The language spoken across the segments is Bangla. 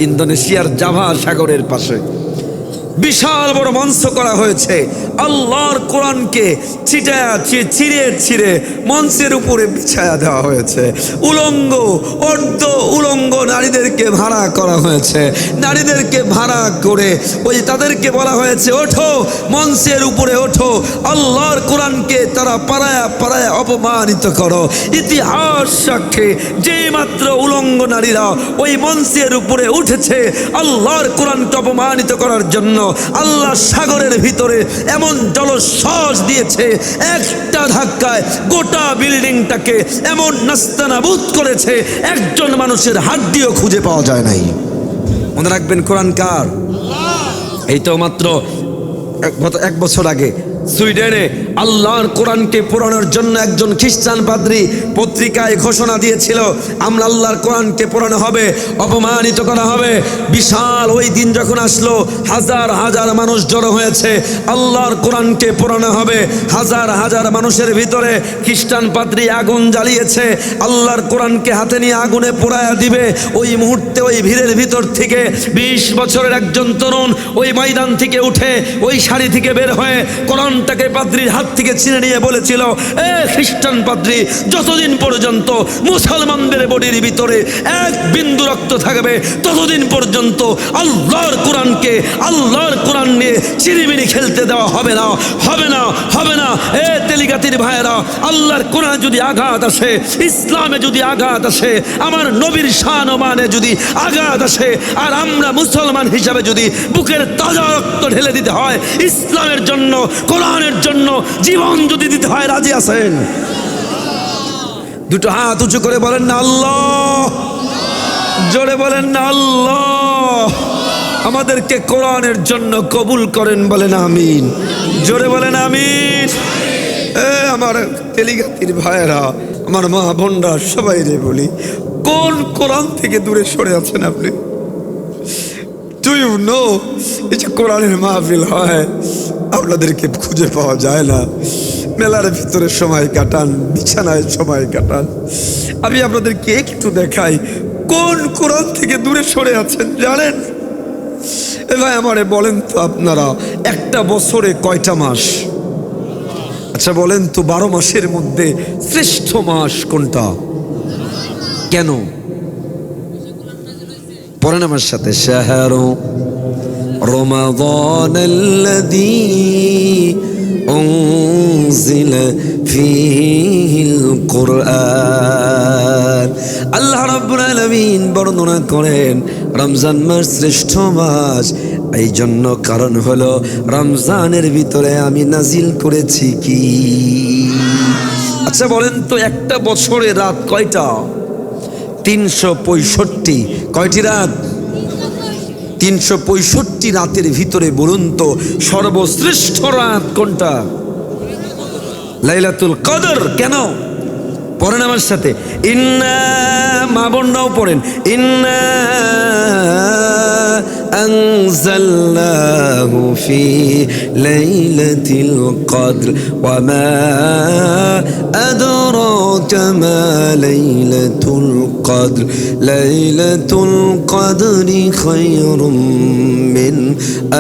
ইন্দোনেশিয়ার জাভা সাগরের পাশে বিশাল বড় মঞ্চ করা হয়েছে। আল্লাহর কোরআনকে ছিঁড়ে মঞ্চের উপরে বিছায়া দেওয়া হয়েছে। উলঙ্গ অর্ধ উলঙ্গ নারীদেরকে ভাড়া করা হয়েছে। নারীদেরকে ভাড়া করে তাদেরকে বলা হয়েছে, ওঠো, মঞ্চের উপরে ওঠো, আল্লাহর কোরআনকে তারা পাড়ায় অপমানিত করো। ইতিহাস সাক্ষী যেই মাত্র উলঙ্গ নারীরা ওই মঞ্চের উপরে উঠেছে আল্লাহর কোরআনকে অপমানিত করার জন্য, আল্লাহ সাগরের ভিতরে এমন জলশ্বাস দিয়েছে, একটা ধাক্কায় গোটা বিল্ডিংটাকে এমন নাস্তানাবুদ করেছে, একজন মানুষের হাড্ডিও খুঁজে পাওয়া যায় নাই। মনে রাখবেন, কোরআন কার? এই তো মাত্র এক বছর আগে সুইডেনে আল্লাহর কোরআনকে পড়ানোর জন্য একজন খ্রিস্টান পাদ্রী পত্রিকায় ঘোষণা দিয়েছিল, আমরা আল্লাহর কোরআনকে পড়ানো হবে, অপমানিত করা হবে। বিশাল ওই দিন যখন আসলো, হাজার হাজার মানুষ জড়ো হয়েছে, আল্লাহর কোরআনকে পড়ানো হবে। হাজার হাজার মানুষের ভিতরে খ্রিস্টান পাদ্রী আগুন জ্বালিয়েছে, আল্লাহর কোরআনকে হাতে নিয়ে আগুনে পোড়ায়া দিবে। ওই মুহূর্তে ওই ভিড়ের ভিতর থেকে 20 বছরের একজন তরুণ ওই ময়দান থেকে উঠে ওই শাড়ি থেকে বের হয়ে কোরআনটাকে পাদ্রীর হাত থেকে ছিনে নিয়ে বলেছিল, এ খ্রিস্টান পাদ্রী, যতদিন পর্যন্ত মুসলমানদের বডির ভিতরে এক বিন্দু রক্ত থাকবে ততদিন পর্যন্ত আল্লাহর কোরআন নিয়ে চিরিমিরি খেলতে দেওয়া হবে না, হবে না, হবে না। এ তেলিগাতির ভাইয়েরা, আল্লাহর কোরআন যদি আঘাত আসে, ইসলামে যদি আঘাত আসে, আমার নবীর শান ও মানে যদি আঘাত আসে, আর আমরা মুসলমান হিসাবে যদি বুকের তাজা রক্ত ঢেলে দিতে হয় ইসলামের জন্য, কোরআনের জন্য জীবন যদি দিতে হয়, রাজি আছেন? দুটো হাত উঁচু করে বলেন না আল্লাহ, জোরে বলেন না আল্লাহ। আমাদেরকে কোরআনের জন্য কবুল করেন, বলেন আমিন, জোরে বলেন আমিন। আমার তেলিগাতির ভাইয়েরা, আমার মা বোনরা, সবাই রে বলি, কোন কোরআন থেকে দূরে সরে আছেন আপনি? ডু ইউ নো, এই যে কোরআনের মাহফিল হয়, আপনাদেরকে খুঁজে পাওয়া যায় না। মেলার ভিতরে সময় কাটান, বিছানায় সময় কাটান। আমি আপনাদেরকে একটু দেখাই কোন কোরআন থেকে দূরে সরে আছেন জানেন? এ ভাই আমারে বলেন তো, আপনারা একটা বছরে কয়টা মাস? আচ্ছা বলেন তো, 12 মাসের মধ্যে শ্রেষ্ঠ মাস কোনটা? কেন? পড়েন আমার সাথে, শাহরু রমাদানাল্লাযী উনজিলা ফীহিল কুরআন। আল্লাহ রাব্বুল আলামিন বর্ণনা করেন রমজান মাস শ্রেষ্ঠ মাস। এই জন্য কারণ হলো রমজানের ভিতরে আমি নাজিল করেছি কি? আচ্ছা বলেন তো, একটা বছরে রাত কয়টা? 365। কয়টি রাত? 365 রাতের ভিতরে বলুন তো সর্বশ্রেষ্ঠ রাত কোনটা? লাইলাতুল কদর। কেন? পড়েন আমার সাথে, ইন্না, মা বোনরাও পড়েন, ইন্না আনজালনাহু ফি লাইলাতিল কদর ওয়া মা আদরাকা মা লাইলাতুল কদর লাইলাতুল কদরি খায়রুম মিন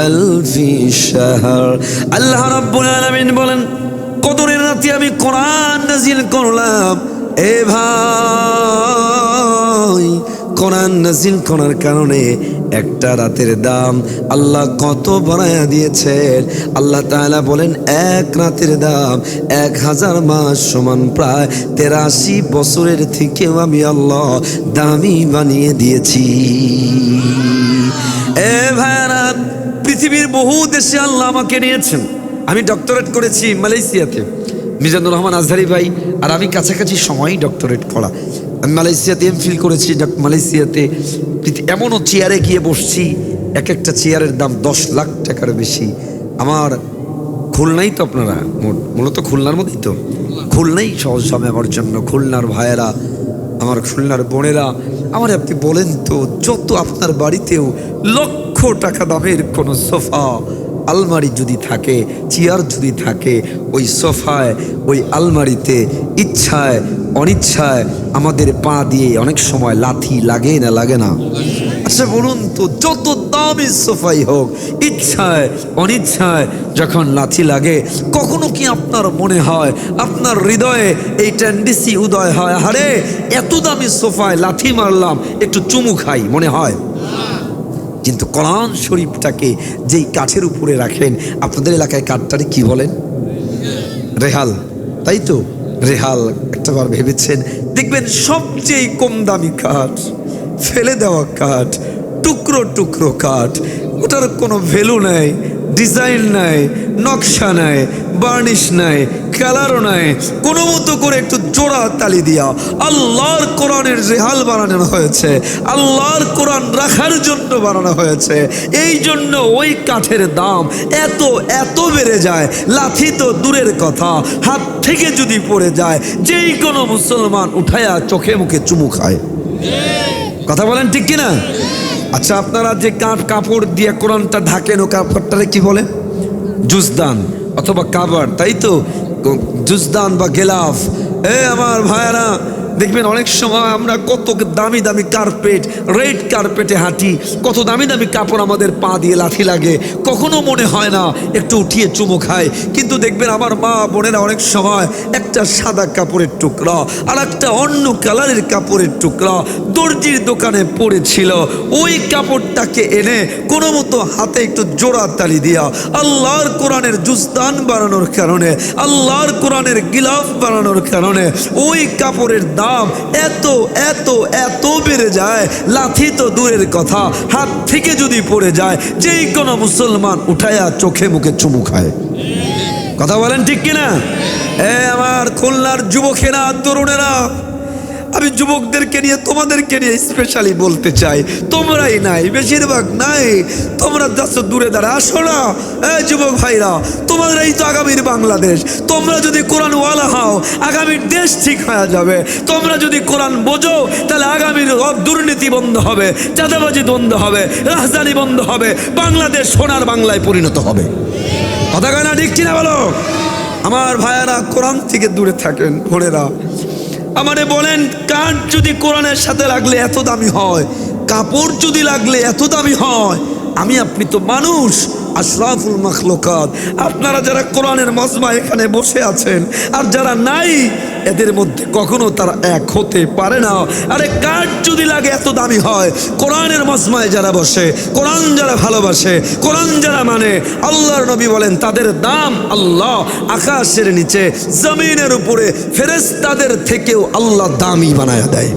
আলফি শাহর। আল্লাহ রাব্বুল আলামিন বলেন, কদরের রাতে আমি কোরআন নাজিল করলাম। এ ভাই, কোরআন নাজিল করার কারণে একটা রাতের দাম আল্লাহ কত বাড়ায়া দিয়েছেন। আল্লাহ তাআলা বলেন, এক রাতের দাম 1000 মাস সমান, প্রায় 83 বছরের থেকেও আমি আল্লাহ দামি বানিয়ে দিয়েছি। এ ভাইরা, পৃথিবীর বহু দেশে আল্লাহ আমাকে নিয়েছেন। আমি ডক্টরেট করেছি মালয়েশিয়াতে, মিজানুর রহমান আজহারি ভাই আর আমি কাছাকাছি সময়ই ডক্টরেট করা। আমি মালয়েশিয়াতে এমফিল করেছি, মালয়েশিয়াতে এমনও চেয়ারে গিয়ে বসছি, এক একটা চেয়ারের দাম 10 লাখ টাকার বেশি। আমার খুলনাই তো, আপনারা মূলত খুলনার মধ্যেই তো, খুলনাই সহজ হবে আমার জন্য। খুলনার ভাইয়েরা, আমার খুলনার বোনেরা, আমার আপনি বলেন তো, যত আপনার বাড়িতেও লক্ষ টাকা দামের কোনো সোফা আলমারি যদি থাকে, চেয়ার যদি থাকে, ওই সোফায়, ওই আলমারিতে ইচ্ছায় অনিচ্ছায় আমাদের পা দিয়ে অনেক সময় লাথি লাগে না লাগে না? আচ্ছা বলুন তো, যত দামি সোফাই হোক, ইচ্ছায় অনিচ্ছায় যখন লাথি লাগে, কখনো কি আপনার মনে হয়, আপনার হৃদয়ে এই টেন্ডেন্সি উদয় হয়, আরে এত দামি সোফায় লাথি মারলাম, একটু চুমু খাই, মনে হয়? কিন্তু কোরআন শরীফটাকে যেই কাঠের উপরে রাখেন, আপনাদের এলাকায় কাঠটারে কি বলেন? রেহাল, তাই তো? রেহাল একটাবার ভেবেছেন? দেখবেন সবচেয়ে কম দামি কাঠ, ফেলে দেওয়া কাঠ, টুকরো টুকরো কাঠ, ওটার কোনো ভ্যালু নাই, ডিজাইন নাই, নকশা নাই, বার্নিশ নাই, কালারও নাই, কোনো মতো করে একটু জোড়া তালি দিয়া আল্লাহর কোরআনের রেহাল বানানো হয়েছে, আল্লাহর কোরআন রাখার জন্য বানানো হয়েছে। এই জন্য ওই কাঠের দাম এত এত বেড়ে যায়, লাথি তো দূরের কথা, হাত থেকে যদি পড়ে যায়, যেই কোনো মুসলমান উঠায়া চোখে মুখে চুমু খায়। কথা বলেন ঠিক কিনা? আচ্ছা, আপনারা যে কাপড় দিয়ে কোরআনটা ঢাকেন, ও কাপড়টারে কি বলে? জুজদান অথবা কাবার, তাই তো? জুজদান বা গেলাফ। আমার ভাইয়ারা, দেখবেন অনেক সময় আমরা কত দামি দামি কার্পেট, রেড কার্পেটে হাঁটি, কত দামি দামি কাপড় আমাদের পা দিয়ে লাথি লাগে, কখনো মনে হয় না একটু উঠিয়ে চুমো খায়। কিন্তু দেখবেন আমার মা বোনেরা অনেক সময় একটা সাদা কাপড়ের টুকরা আর একটা অন্য কালারের কাপড়ের টুকরা দর্জির দোকানে পড়েছিল, ওই কাপড়টাকে এনে কোনো মতো হাতে একটু জোড়া তালি দিয়া আল্লাহর কোরআনের জুজদান বানানোর কারণে, আল্লাহর কোরআনের গিলাফ বানানোর কারণে ওই কাপড়ের দাম এত এত এত বেড়ে যায়, লাথি তো দূরের কথা, হাত থেকে যদি পড়ে যায়, যেই কোনো মুসলমান উঠায়া চোখে মুখে চুমু খায়। কথা বলেন ঠিক কিনা? আমার খুলনার যুবকেরা, তরুণেরা, আমি যুবকদেরকে নিয়ে, তোমাদেরকে নিয়ে স্পেশালি বলতে চাই, তোমরাই নাই, বেশিরভাগ নাই, তোমরা যাচ্ছ দূরে দাঁড়া, আসো না যুবক ভাইরা, তোমাদেরই তো আগামীর বাংলাদেশ। তোমরা যদি কোরআনওয়ালা হও, আগামীর দেশ ঠিক হয়ে যাবে। তোমরা যদি কোরআন বোঝো, তাহলে আগামীর দুর্নীতি বন্ধ হবে, চাঁদাবাজি বন্ধ হবে, রাজধানী বন্ধ হবে, বাংলাদেশ সোনার বাংলায় পরিণত হবে। কথা কয় না ঠিক কিনা বলো? আমার ভাইয়ারা, কোরআন থেকে দূরে থাকেন। ভোরেরা আমারে বলেন, কাঠ যদি কোরআনের সাথে লাগলে এত দামি হয়, কাপড় যদি লাগলে এত দামি হয়, আমি আপনি তো মানুষ, আশরাফুল মাখলুকাত। আপনারা যারা কোরআনের মজমা এখানে বসে আছেন আর যারা নাই, এদের মধ্যে কখনো তারা এক হতে পারে না। আরে কাঠ যদি লাগে এত দামি হয়, কোরআনের মজমায় যারা বসে, কোরআন যারা ভালোবাসে, কোরআন যারা মানে, আল্লাহর নবী বলেন তাদের দাম আল্লাহ আকাশের নিচে, জমিনের উপরে ফেরেশতাদের থেকেও আল্লাহ দামি বানায়া দেয়।